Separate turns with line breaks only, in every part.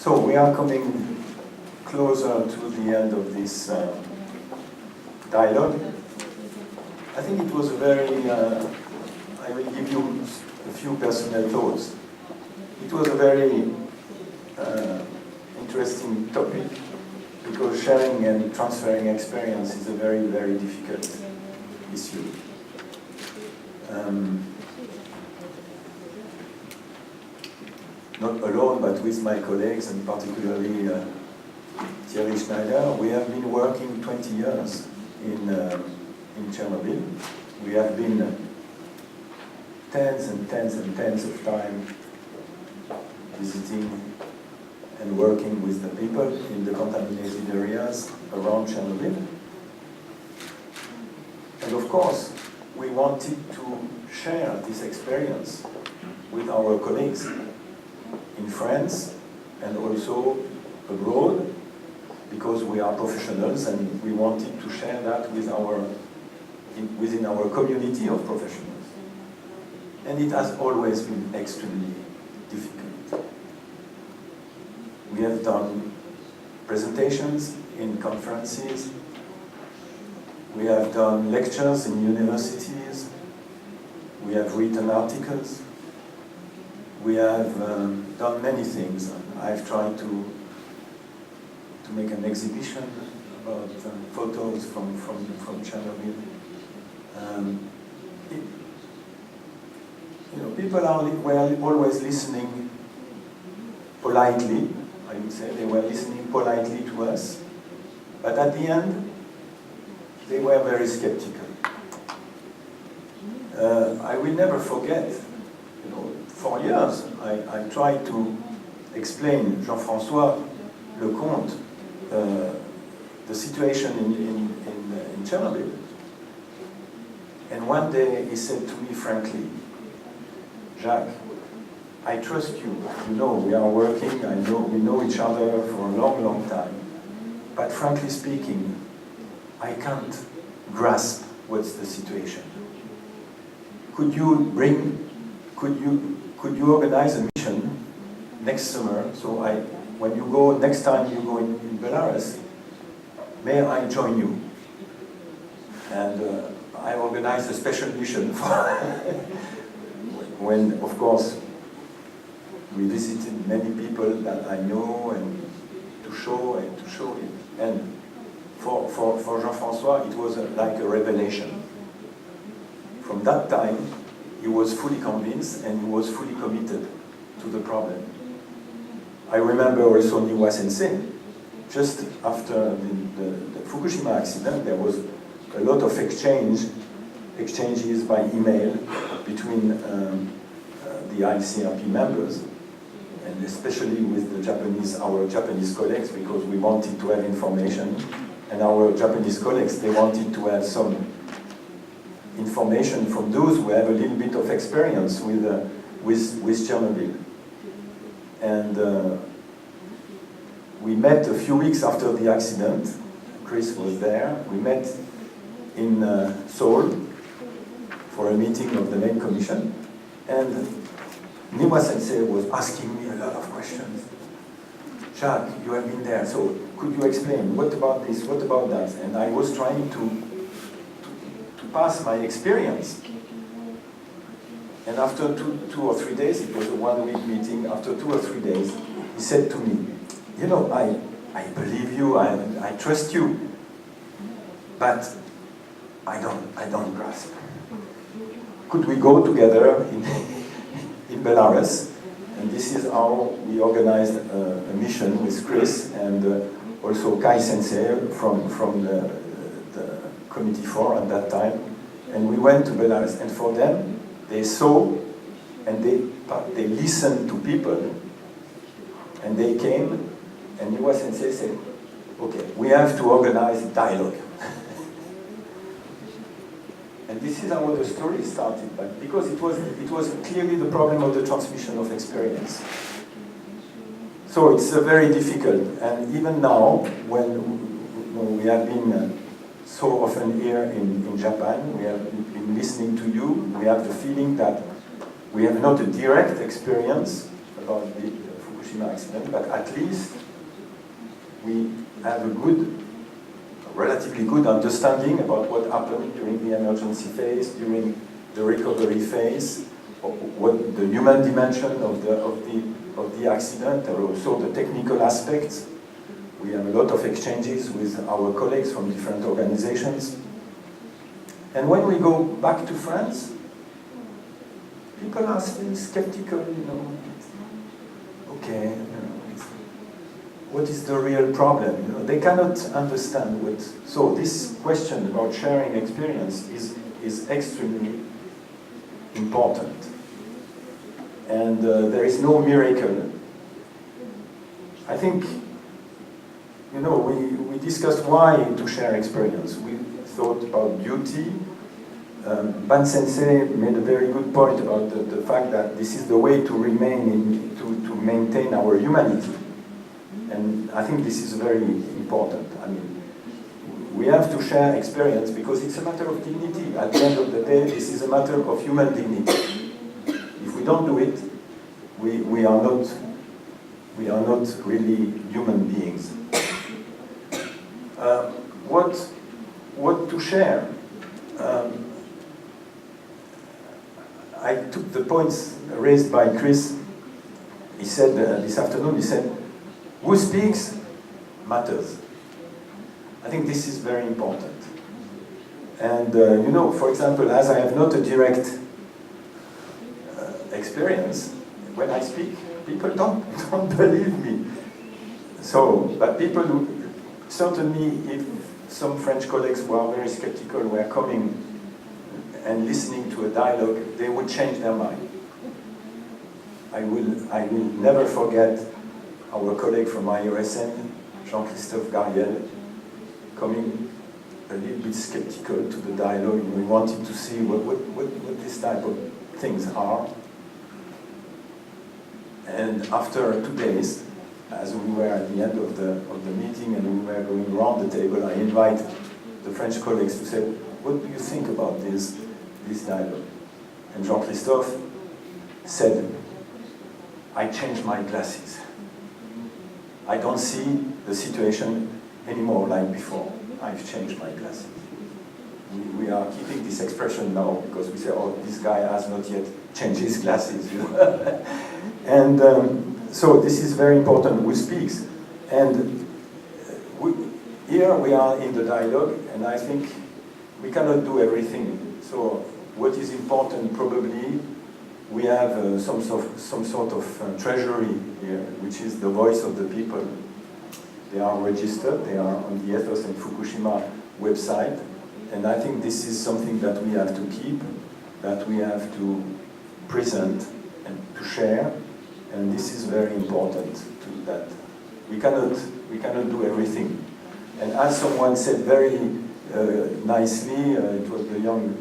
So we are coming closer to the end of this dialogue. I think it was a very, I will give you a few personal thoughts. It was a very interesting topic because sharing and transferring experience is a very, very difficult issue. Not alone, but with my colleagues, and particularly Thierry Schneider, we have been working 20 years in Chernobyl. We have been tens and tens and tens of times visiting and working with the people in the contaminated areas around Chernobyl. And of course, we wanted to share this experience with our colleagues in France and also abroad, because we are professionals and we wanted to share that with within our community of professionals. And it has always been extremely difficult. We have done presentations in conferences, we have done lectures in universities, we have written articles, we have done many things. I've tried to make an exhibition about photos from Chernobyl. People were always listening politely, I would say. They were listening politely to us, but at the end, they were very skeptical. I will never forget, for years, I tried to explain Jean-François Lecomte the situation in Chernobyl. And one day he said to me frankly, Jacques, I trust you. We are working, we know each other for a long, long time. But frankly speaking, I can't grasp what's the situation. Could you organize a mission next summer? So when next time you go in Belarus, may I join you? And I organized a special mission when, of course, we visited many people that I know, and to show it. And for Jean-François, it was like a revelation. From that time, he was fully convinced and he was fully committed to the problem. I remember also Niwa Sensei. Just after the Fukushima accident, there was a lot of exchanges by email between the Icrp members, and especially with our Japanese colleagues, because we wanted to have information, and our Japanese colleagues, they wanted to have some information from those who have a little bit of experience with Chernobyl. And we met a few weeks after the accident. Chris was there. We met in Seoul for a meeting of the main commission, and Niwa Sensei was asking me a lot of questions. Jacques, you have been there, so could you explain, what about this, what about that? And I was trying to pass my experience. And after two or three days, it was a one-week meeting, after 2 or 3 days, he said to me, I believe you, I trust you, but I don't grasp. Could we go together in Belarus? And this is how we organized a mission with Chris and also Kai Sensei from the Committee 4 at that time. And we went to Belarus, and for them, they saw and they listened to people, and they came, and Niwa Sensei said, okay, we have to organize dialogue. And this is how the story started, but because it was clearly the problem of the transmission of experience. So it's very difficult, and even now, when we have been so often here in Japan, we have been listening to you, we have the feeling that we have not a direct experience about the Fukushima accident, but at least we have a relatively good understanding about what happened during the emergency phase, during the recovery phase, what the human dimension of the accident, and also the technical aspects. We have a lot of exchanges with our colleagues from different organizations. And when we go back to France, people are still skeptical, okay, what is the real problem? They cannot understand what. So this question about sharing experience is extremely important. And there is no miracle. I think, we discussed why to share experience. We thought about duty. Ban Sensei made a very good point about the fact that this is the way to to maintain our humanity. And I think this is very important. I mean, we have to share experience because it's a matter of dignity. At the end of the day, this is a matter of human dignity. If we don't do it, we are not really human beings. What to share? I took the points raised by Chris. He said this afternoon, who speaks matters. I think this is very important. And for example, as I have not a direct experience, when I speak, people don't believe me. So, but people who, certainly if some French colleagues who are very skeptical were coming and listening to a dialogue, they would change their mind. I will never forget our colleague from IOSN, Jean-Christophe Gariel, coming a little bit skeptical to the dialogue. We wanted to see what this type of things are. And after 2 days, as we were at the end of the meeting and we were going around the table, I invite the French colleagues to say, what do you think about this dialogue? And Jean-Christophe said, I changed my glasses. I don't see the situation anymore like before. I've changed my glasses. We are keeping this expression now because we say, oh, this guy has not yet changed his glasses. And so this is very important, who speaks. And here we are in the dialogue, and I think we cannot do everything. So what is important probably, we have some sort of treasury here, which is the voice of the people. They are registered, they are on the Ethos and Fukushima website, and I think this is something that we have to keep, that we have to present and to share, and this is very important to that. We cannot do everything. And as someone said very nicely, it was the young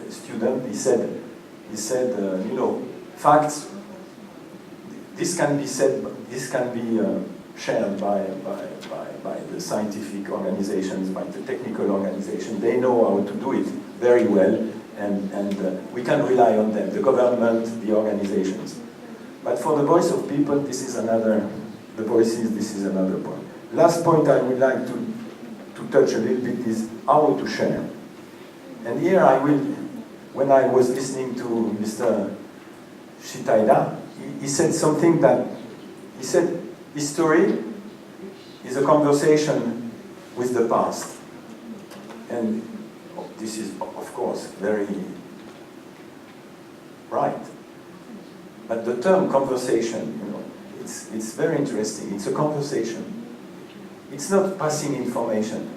student, he said, facts, this can be said, this can be shared by the scientific organizations, by the technical organizations. They know how to do it very well, and we can rely on them, the government, the organizations. But for the voice of people, this is another point. Last point I would like to touch a little bit is how to share. And here I will, when I was listening to Mr. Shitaida, he said something that, he said, history is a conversation with the past. And this is, of course, very right. But the term conversation, it's very interesting. It's a conversation. It's not passing information.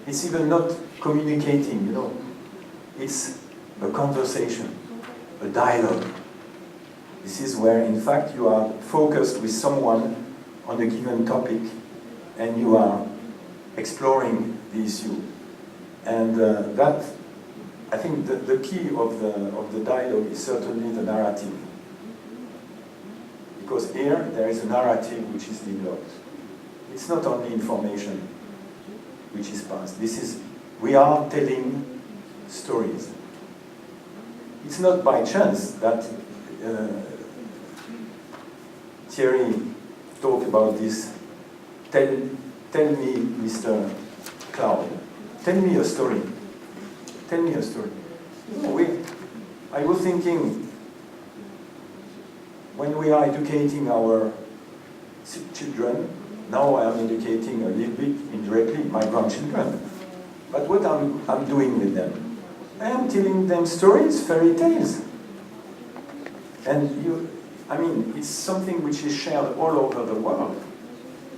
It's even not communicating, It's a conversation, a dialogue. This is where, in fact, you are focused with someone on a given topic, and you are exploring the issue. And that, I think, the key of the dialogue is certainly the narrative. Because here, there is a narrative which is developed. It's not only information which is passed. We are telling stories. It's not by chance that Thierry talked about this. Tell me, Mr. Cloud, tell me a story. Tell me a story. I was thinking, when we are educating our children, now I am educating a little bit indirectly my grandchildren. But what I'm doing with them? I am telling them stories, fairy tales. And it's something which is shared all over the world.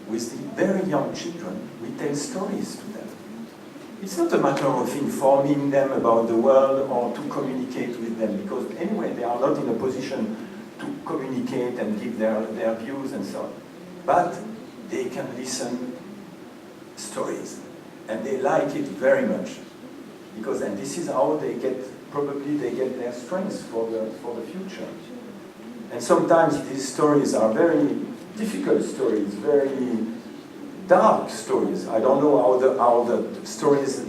With the very young children, we tell stories to them. It's not a matter of informing them about the world or to communicate with them, because anyway, they are not in a position to communicate and give their views and so on. But they can listen stories, and they like it very much, because and this is how they get their strengths for the future. And sometimes these stories are very difficult stories, very dark stories. I don't know how the stories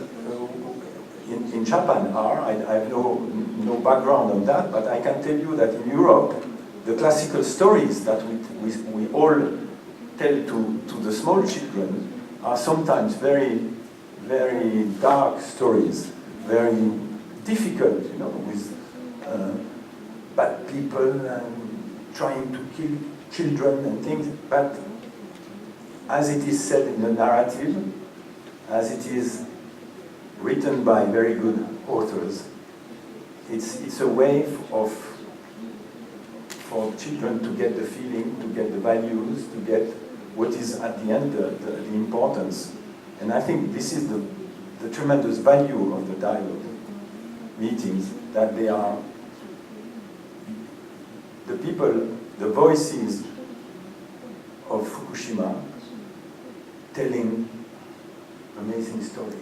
in Japan are. I have no background on that, but I can tell you that in Europe, the classical stories that we all tell to the small children are sometimes very, very dark stories, very difficult, with bad people and trying to kill children and things. But as it is said in the narrative, as it is written by very good authors, it's a way for children to get the feeling, to get the values, to get what is at the end the importance. And I think this is the tremendous value of the dialogue meetings, that they are the people, the voices of Fukushima telling amazing stories.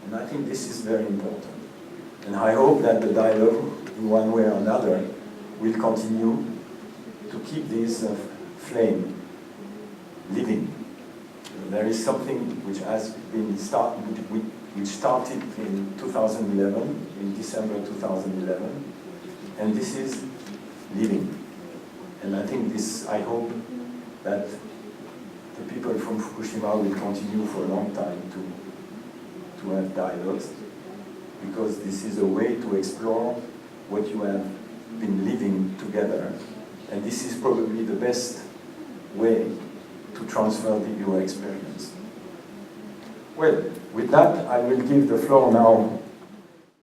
And I think this is very important. And I hope that the dialogue, in one way or another, will continue to keep this flame living. There is something which has been which started in 2011, in December 2011, and this is living. And I think I hope that the people from Fukushima will continue for a long time to have dialogues, because this is a way to explore what you have been living together, and this is probably the best way to transfer your experience. Well, with that, I will give the floor now